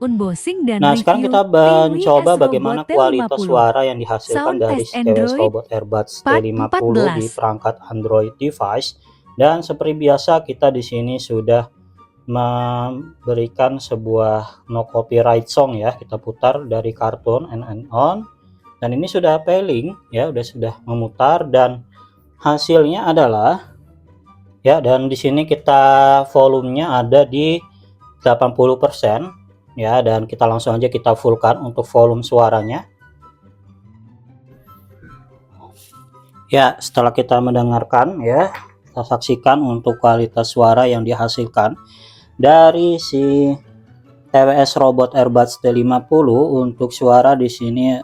Unboxing dan Nah, sekarang review kita mencoba TWS Robot bagaimana kualitas T50. suara yang dihasilkan Sound dari Test si TWS Android Robot Earbuds Part T50 di 14. perangkat Android device. Dan seperti biasa kita di sini sudah memberikan sebuah no copyright song ya, kita putar dari kartun on, dan ini sudah playing ya, sudah memutar dan hasilnya adalah ya, dan di sini kita volumenya ada di 80% ya, dan kita langsung aja kita fullkan untuk volume suaranya. Ya, setelah kita mendengarkan ya, kita saksikan untuk kualitas suara yang dihasilkan dari si TWS Robot Earbuds T50. Untuk suara di sini